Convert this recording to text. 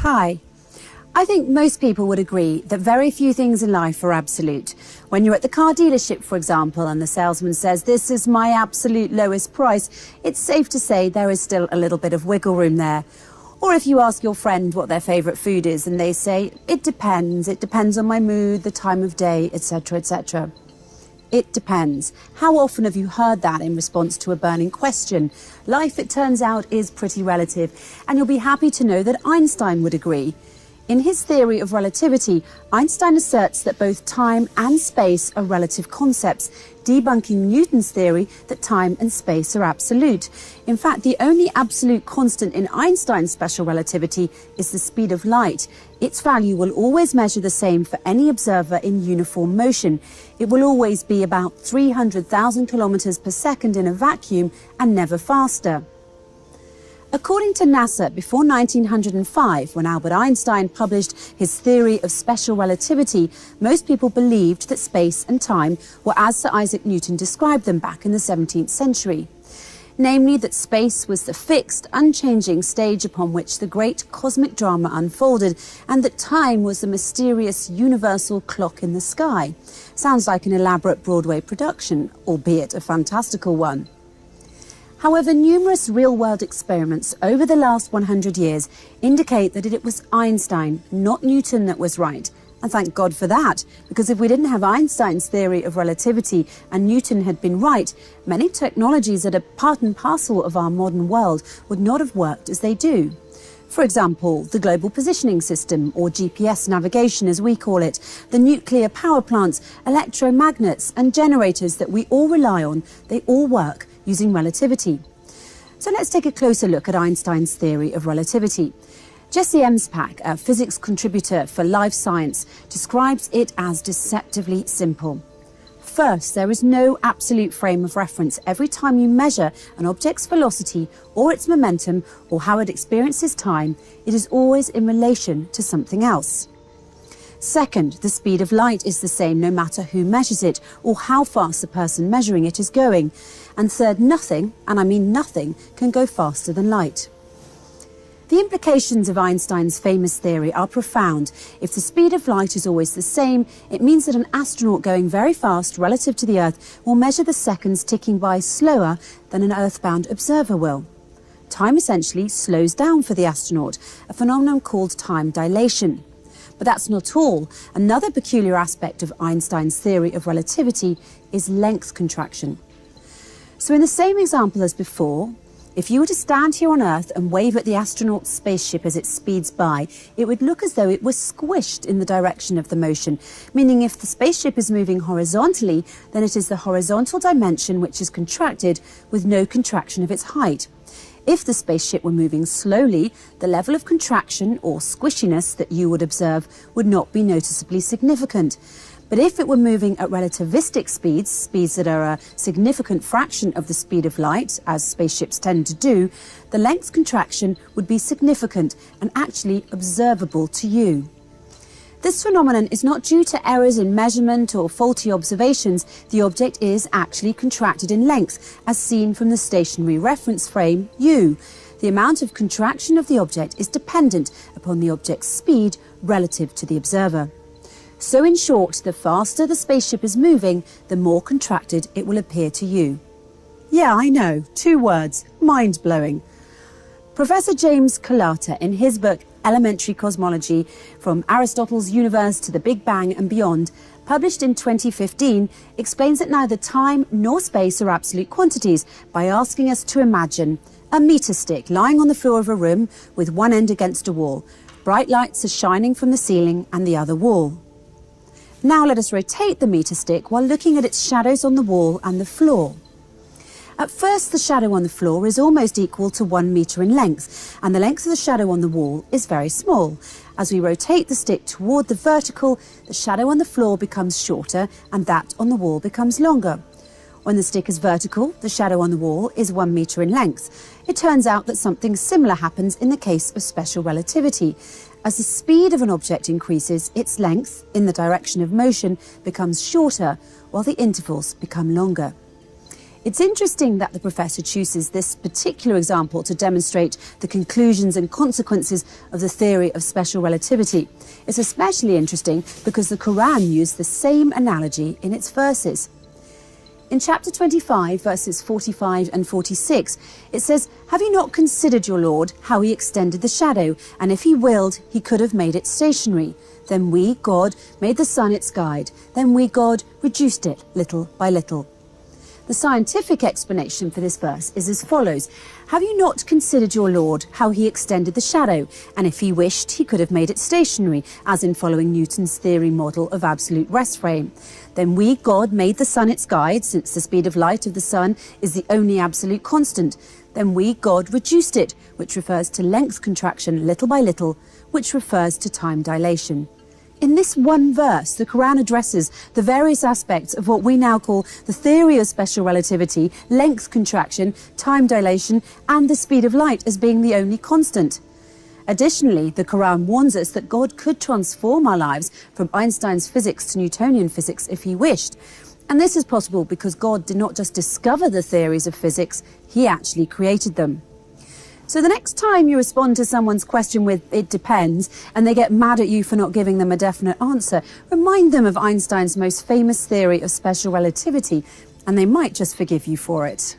Hi. I think most people would agree that very few things in life are absolute. When you're at the car dealership, for example, and the salesman says, "This is my absolute lowest price," it's safe to say there is still a little bit of wiggle room there. Or if you ask your friend what their favourite food is and they say, it depends on my mood, the time of day, etc., etc. It depends. How often have you heard that in response to a burning question? Life, it turns out, is pretty relative, and you'll be happy to know that Einstein would agree. In his theory of relativity, Einstein asserts that both time and space are relative concepts, debunking Newton's theory that time and space are absolute. In fact, the only absolute constant in Einstein's special relativity is the speed of light. Its value will always measure the same for any observer in uniform motion. It will always be about 300,000 kilometers per second in a vacuum and never faster. According to NASA, before 1905, when Albert Einstein published his theory of special relativity, most people believed that space and time were as Sir Isaac Newton described them back in the 17th century. Namely, that space was the fixed, unchanging stage upon which the great cosmic drama unfolded, and that time was the mysterious universal clock in the sky. Sounds like an elaborate Broadway production, albeit a fantastical one. However, numerous real-world experiments over the last 100 years indicate that it was Einstein, not Newton, that was right. And thank God for that, because if we didn't have Einstein's theory of relativity and Newton had been right, many technologies that are part and parcel of our modern world would not have worked as they do. For example, the Global Positioning System, or GPS navigation as we call it, the nuclear power plants, electromagnets and generators that we all rely on, they all work using relativity. So let's take a closer look at Einstein's theory of relativity. Jesse Emspak, a physics contributor for Life Science, describes it as deceptively simple. First, there is no absolute frame of reference every time you measure an object's velocity or its momentum or how it experiences time. It is always in relation to something else. Second, the speed of light is the same no matter who measures it or how fast the person measuring it is going. And third, nothing, and I mean nothing, can go faster than light. The implications of Einstein's famous theory are profound. If the speed of light is always the same, it means that an astronaut going very fast relative to the Earth will measure the seconds ticking by slower than an earthbound observer will. Time essentially slows down for the astronaut, a phenomenon called time dilation. But that's not all. Another peculiar aspect of Einstein's theory of relativity is length contraction. So in the same example as before, if you were to stand here on Earth and wave at the astronaut's spaceship as it speeds by, it would look as though it was squished in the direction of the motion, meaning if the spaceship is moving horizontally, then it is the horizontal dimension which is contracted with no contraction of its height. If the spaceship were moving slowly, the level of contraction or squishiness that you would observe would not be noticeably significant. But if it were moving at relativistic speeds, speeds that are a significant fraction of the speed of light, as spaceships tend to do, the length contraction would be significant and actually observable to you. This phenomenon is not due to errors in measurement or faulty observations. The object is actually contracted in length, as seen from the stationary reference frame, U. The amount of contraction of the object is dependent upon the object's speed relative to the observer. So in short, the faster the spaceship is moving, the more contracted it will appear to you. Yeah, I know, 2 words, mind-blowing. Professor James Colata, in his book Elementary Cosmology, From Aristotle's Universe to the Big Bang and Beyond, published in 2015, explains that neither time nor space are absolute quantities by asking us to imagine a meter stick lying on the floor of a room with one end against a wall. Bright lights are shining from the ceiling and the other wall. Now let us rotate the meter stick while looking at its shadows on the wall and the floor. At first, the shadow on the floor is almost equal to 1 meter in length, and the length of the shadow on the wall is very small. As we rotate the stick toward the vertical, the shadow on the floor becomes shorter and that on the wall becomes longer. When the stick is vertical, the shadow on the wall is 1 meter in length. It turns out that something similar happens in the case of special relativity. As the speed of an object increases, its length, in the direction of motion, becomes shorter, while the intervals become longer. It's interesting that the professor chooses this particular example to demonstrate the conclusions and consequences of the theory of special relativity. It's especially interesting because the Quran used the same analogy in its verses. In chapter 25, verses 45 and 46, it says, "Have you not considered your Lord, how he extended the shadow, and if he willed, he could have made it stationary? Then we, God, made the sun its guide. Then we, God, reduced it little by little." The scientific explanation for this verse is as follows. "Have you not considered your Lord, how he extended the shadow, and if he wished, he could have made it stationary, as in following Newton's theory model of absolute rest frame? Then we, God, made the sun its guide, since the speed of light of the sun is the only absolute constant. Then we, God, reduced it," which refers to length contraction little by little, which refers to time dilation. In this one verse, the Quran addresses the various aspects of what we now call the theory of special relativity, length contraction, time dilation, and the speed of light as being the only constant. Additionally, the Quran warns us that God could transform our lives from Einstein's physics to Newtonian physics if he wished. And this is possible because God did not just discover the theories of physics, he actually created them. So the next time you respond to someone's question with "it depends" and they get mad at you for not giving them a definite answer, remind them of Einstein's most famous theory of special relativity, and they might just forgive you for it.